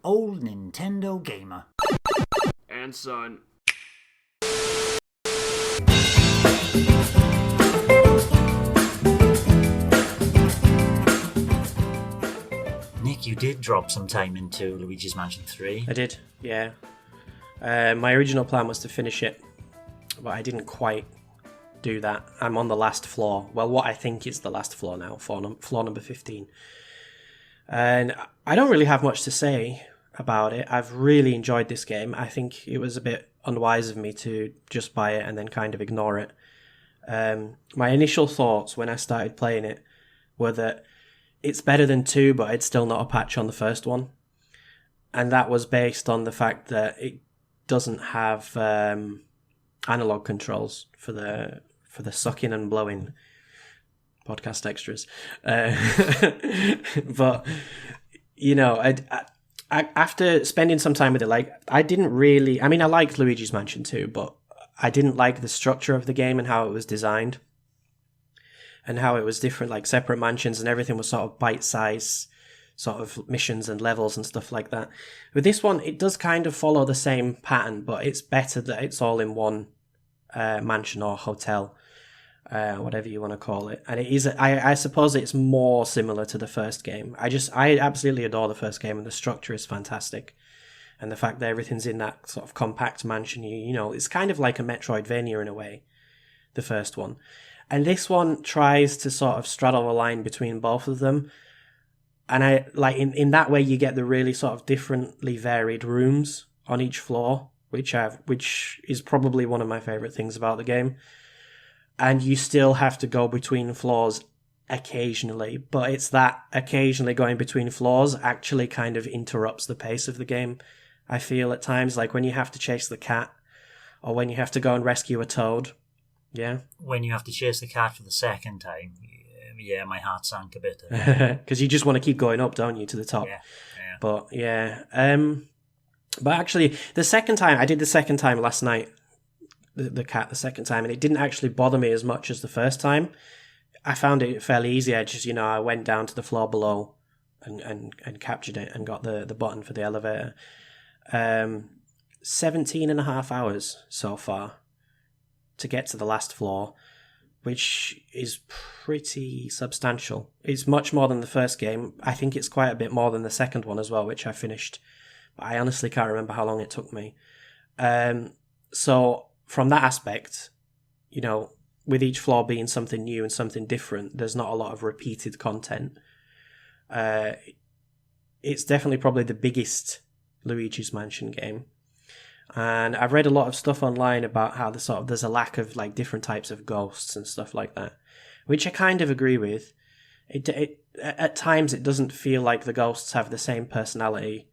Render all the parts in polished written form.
old Nintendo gamer. And son. Nick, you did drop some time into Luigi's Mansion 3. I did, yeah. My original plan was to finish it, but I didn't quite do that. I'm on the last floor. Well, what I think is the last floor now, floor number 15. And I don't really have much to say about it. I've really enjoyed this game. I think it was a bit unwise of me to just buy it and then kind of ignore it. My initial thoughts when I started playing it were that it's better than 2, but it's still not a patch on the first one. And that was based on the fact that it doesn't have analog controls for the sucking and blowing. Podcast extras. But, you know, I after spending some time with it, like, I liked Luigi's Mansion 2, but I didn't like the structure of the game and how it was designed. And how it was different, like separate mansions, and everything was sort of bite-sized sort of missions and levels and stuff like that. With this one, it does kind of follow the same pattern, but it's better that it's all in one mansion or hotel, whatever you want to call it. And it is, I suppose it's more similar to the first game. I absolutely adore the first game, and the structure is fantastic. And the fact that everything's in that sort of compact mansion, you know, it's kind of like a Metroidvania in a way, the first one. And this one tries to sort of straddle the line between both of them. And I like in that way you get the really sort of differently varied rooms on each floor, which is probably one of my favourite things about the game. And you still have to go between floors occasionally, but it's that occasionally going between floors actually kind of interrupts the pace of the game, I feel at times, like when you have to chase the cat, or when you have to go and rescue a toad. Yeah. When you have to chase the cat for the second time, yeah, my heart sank a bit. Because you just want to keep going up, don't you, to the top? Yeah. But yeah, but actually, I did the second time last night, the cat the second time, and it didn't actually bother me as much as the first time. I found it fairly easy. I went down to the floor below and captured it and got the button for the elevator. 17 and a half hours so far to get to the last floor, which is pretty substantial. It's much more than the first game. I think it's quite a bit more than the second one as well, which I finished. But I honestly can't remember how long it took me. So from that aspect, you know, with each floor being something new and something different, there's not a lot of repeated content. It's definitely probably the biggest Luigi's Mansion game. And I've read a lot of stuff online about how there's a lack of like different types of ghosts and stuff like that, which I kind of agree with. It at times it doesn't feel like the ghosts have the same personality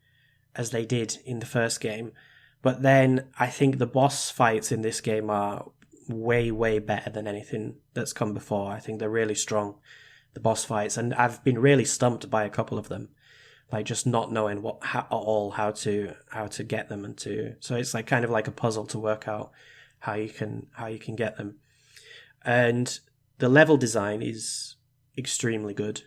as they did in the first game, but then I think the boss fights in this game are way, way better than anything that's come before. I think they're really strong, the boss fights, and I've been really stumped by a couple of them. Like just not knowing how to get them so it's like kind of like a puzzle to work out how you can get them. And the level design is extremely good.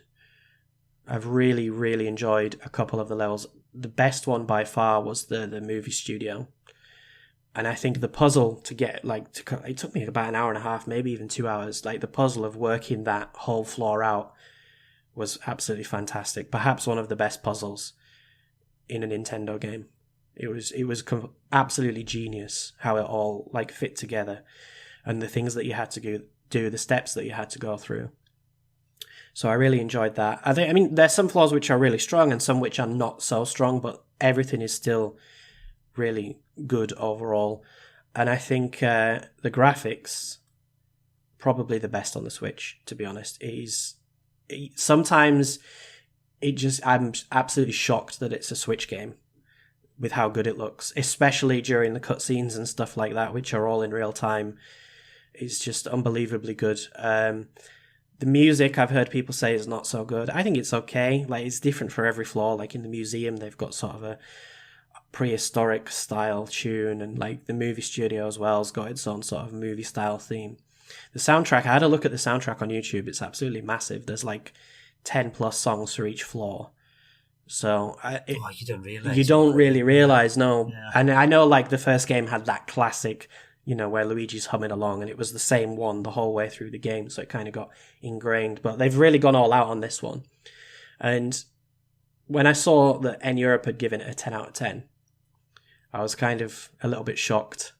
I've really, really enjoyed a couple of the levels. The best one by far was the movie studio. And I think the puzzle to get it took me about an hour and a half, maybe even 2 hours. Like the puzzle of working that whole floor out was absolutely fantastic. Perhaps one of the best puzzles in a Nintendo game. It was absolutely genius how it all like fit together, and the things that you had to do, the steps that you had to go through. So I really enjoyed that. I mean, there's some floors which are really strong and some which are not so strong, but everything is still really good overall. And I think the graphics probably the best on the Switch. To be honest, sometimes I'm absolutely shocked that it's a Switch game with how good it looks, especially during the cutscenes and stuff like that, which are all in real time. It's just unbelievably good. The music, I've heard people say, is not so good. I think it's okay. Like, it's different for every floor. Like in the museum, they've got sort of a prehistoric style tune, and like the movie studio as well has got its own sort of movie style theme. The soundtrack, I had a look at the soundtrack on YouTube. It's absolutely massive. There's like 10 plus songs for each floor. So you don't realise. You don't really realise, no. Yeah. And I know, like, the first game had that classic, you know, where Luigi's humming along, and it was the same one the whole way through the game, so it kind of got ingrained. But they've really gone all out on this one. And when I saw that N-Europe had given it a 10 out of 10, I was kind of a little bit shocked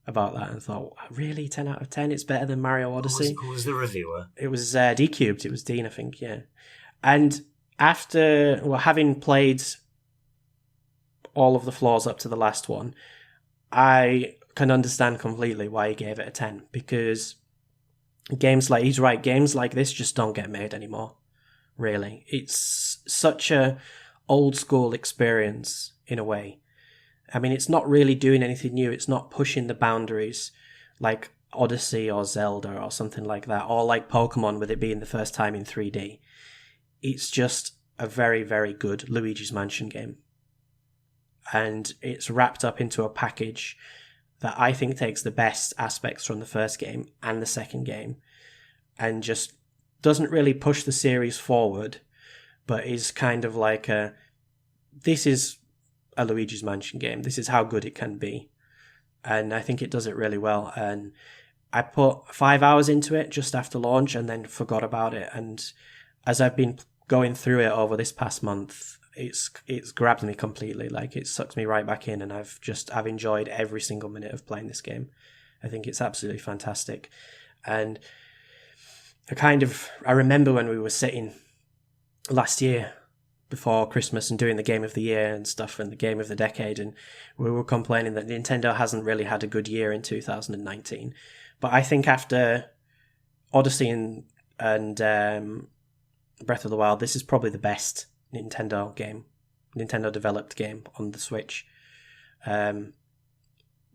about that and thought, really, 10 out of 10? It's better than Mario Odyssey? Who was the reviewer? It was D-Cubed. It was Dean, I think, yeah. And after, having played all of the flaws up to the last one, I can understand completely why he gave it a 10, because he's right, games like this just don't get made anymore, really. It's such a old school experience in a way. I mean, it's not really doing anything new. It's not pushing the boundaries like Odyssey or Zelda or something like that, or like Pokemon with it being the first time in 3D. It's just a very, very good Luigi's Mansion game. And it's wrapped up into a package that I think takes the best aspects from the first game and the second game and just doesn't really push the series forward, but is kind of like this is a Luigi's Mansion game. This is how good it can be. And I think it does it really well. And I put 5 hours into it just after launch and then forgot about it. And as I've been going through it over this past month, it's grabbed me completely. Like, it sucks me right back in, and I've enjoyed every single minute of playing this game. I think it's absolutely fantastic. And I remember when we were sitting last year before Christmas and doing the game of the year and stuff and the game of the decade, and we were complaining that Nintendo hasn't really had a good year in 2019. But I think after Odyssey and Breath of the Wild, this is probably the best Nintendo developed game on the Switch.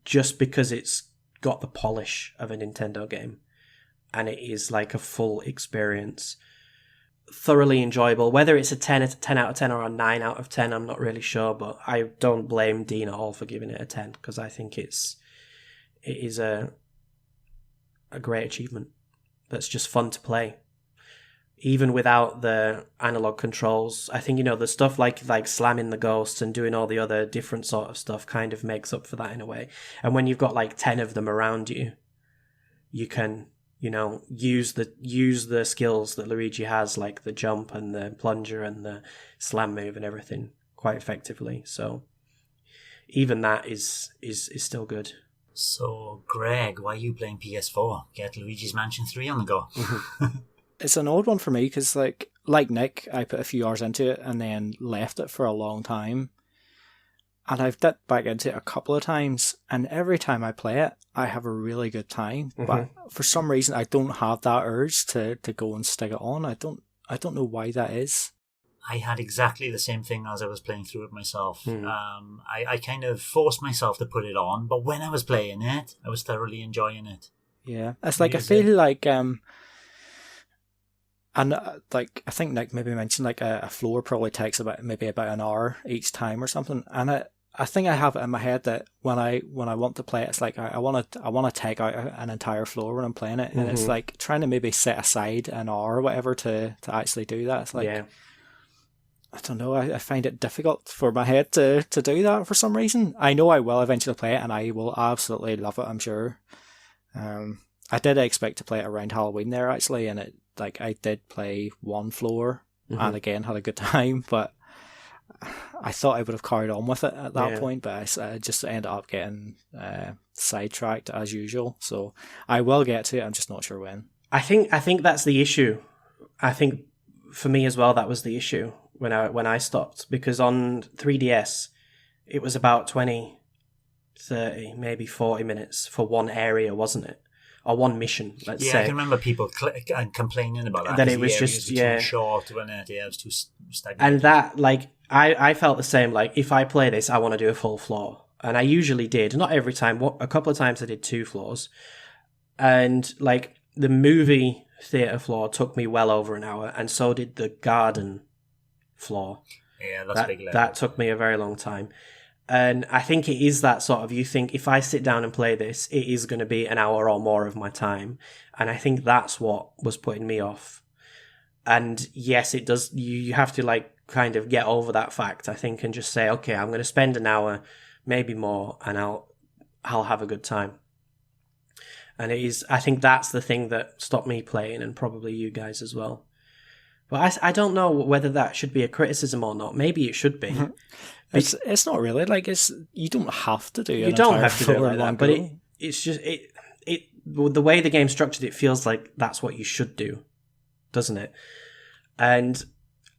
Just because it's got the polish of a Nintendo game, and it is like a full experience. Thoroughly enjoyable. Whether it's a 10 out of 10 or a 9 out of 10, I'm not really sure, but I don't blame Dean at all for giving it a 10, because I think it is a great achievement that's just fun to play. Even without the analog controls, I think, the stuff like slamming the ghosts and doing all the other different sort of stuff kind of makes up for that in a way. And when you've got like 10 of them around you, you can, use the skills that Luigi has, like the jump and the plunger and the slam move and everything, quite effectively. So even that is still good. So, Greg, why are you playing PS4? Get Luigi's Mansion 3 on the go. It's an odd one for me because, like Nick, I put a few hours into it and then left it for a long time. And I've dipped back into it a couple of times, and every time I play it, I have a really good time. Mm-hmm. But for some reason, I don't have that urge to go and stick it on. I don't know why that is. I had exactly the same thing as I was playing through it myself. I kind of forced myself to put it on, but when I was playing it, I was thoroughly enjoying it. Yeah, it's like I feel like and like I think Nick maybe mentioned like a floor probably takes about an hour each time or something, and I think I have it in my head that when I want to play it, it's like I want to take out an entire floor when I'm playing it, and it's like trying to maybe set aside an hour or whatever to actually do that. It's like I don't know, I find it difficult for my head to do that for some reason. I know I will eventually play it and I will absolutely love it, I'm sure. I did expect to play it around Halloween there actually, and I did play one floor and again had a good time, but I thought I would have carried on with it at that point, but I just ended up getting sidetracked as usual. So I will get to it, I'm just not sure when. I think that's the issue. I think for me as well, that was the issue when I stopped, because on 3DS it was about 20, 30, maybe 40 minutes for one area, wasn't it? Or one mission, let's say. Yeah, I can remember people complaining about that. That it was just too short, wasn't it? Yeah, it was too stagnant. And that, like, I felt the same. Like, if I play this, I want to do a full floor, and I usually did. Not every time. A couple of times I did 2 floors, and like the movie theater floor took me well over an hour, and so did the garden floor. Yeah, that's big. That took me a very long time. And I think it is that sort of, you think, if I sit down and play this, it is going to be an hour or more of my time. And I think that's what was putting me off. And yes, it does. You have to like kind of get over that fact, I think, and just say, okay, I'm going to spend an hour, maybe more, and I'll have a good time. And I think that's the thing that stopped me playing, and probably you guys as well. But I don't know whether that should be a criticism or not. Maybe it should be. It's not really like you don't have to do it. You don't have to do it like that, but it's just the way the game's structured, it feels like that's what you should do, doesn't it? And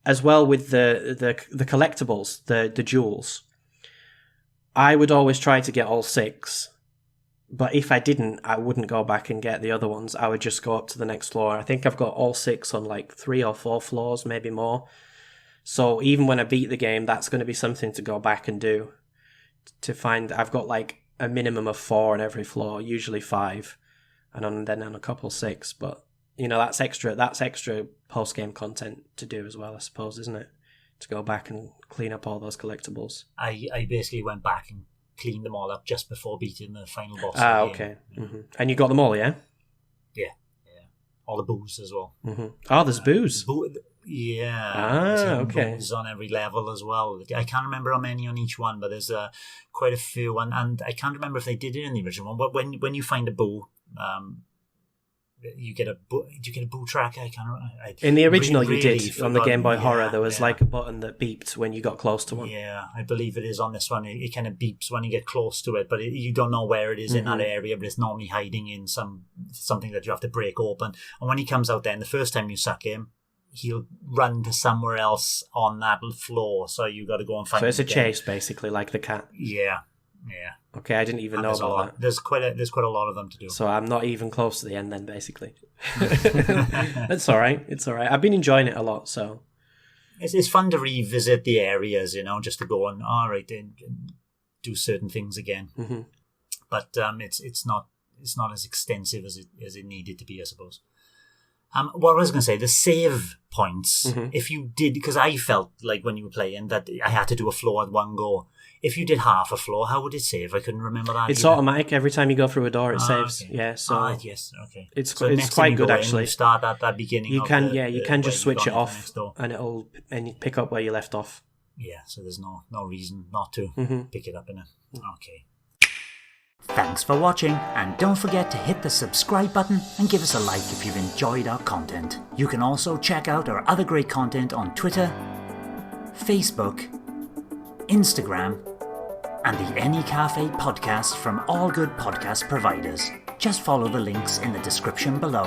as well with the collectibles, the jewels, I would always try to get all 6. But if I didn't, I wouldn't go back and get the other ones. I would just go up to the next floor. I think I've got all 6 on like 3 or 4 floors, maybe more. So even when I beat the game, that's going to be something to go back and do. To find, I've got like a minimum of 4 on every floor, usually 5, and then on a couple 6. But you know, that's extra post game content to do as well, I suppose, isn't it? To go back and clean up all those collectibles. I basically went back and cleaned them all up just before beating the final boss. Okay. Mm-hmm. And you got them all, yeah? Yeah. All the booze as well. Mm-hmm. Oh, there's booze. Yeah. Okay. Booze on every level as well. I can't remember how many on each one, but there's quite a few. And I can't remember if they did it in the original one. But when you find a boo, you get a boo. Do you get a boo tracker? I can't remember. In the original, really, you did on the Game Boy Horror. There was like a button that beeped when you got close to one. Yeah, I believe it is on this one. It kind of beeps when you get close to it, but you don't know where it is in that area. But it's normally hiding in something that you have to break open. And when he comes out, then the first time you suck him, he'll run to somewhere else on that floor. So you got to go and find. So it's a chase, basically, like the cat. Yeah. Okay, I didn't even know about that. There's quite a lot of them to do. So I'm not even close to the end then, basically. That's all right. It's all right. I've been enjoying it a lot, so it's fun to revisit the areas, just to go on. All right, and do certain things again. Mm-hmm. But it's not as extensive as it needed to be, I suppose. What I was going to say, the save points, if you did, because I felt like when you were playing that I had to do a floor at one go. If you did half a floor, how would it save? I couldn't remember that. It's automatic. Every time you go through a door, it saves. Okay. Yeah, so yes, okay. It's quite good actually. You start at that beginning. You can just switch it off, and you pick up where you left off. Yeah, so there's no reason not to pick it up in it. Okay. Thanks for watching, and don't forget to hit the subscribe button and give us a like if you've enjoyed our content. You can also check out our other great content on Twitter, Facebook, Instagram, and the N-E Café podcast from all good podcast providers. Just follow the links in the description below.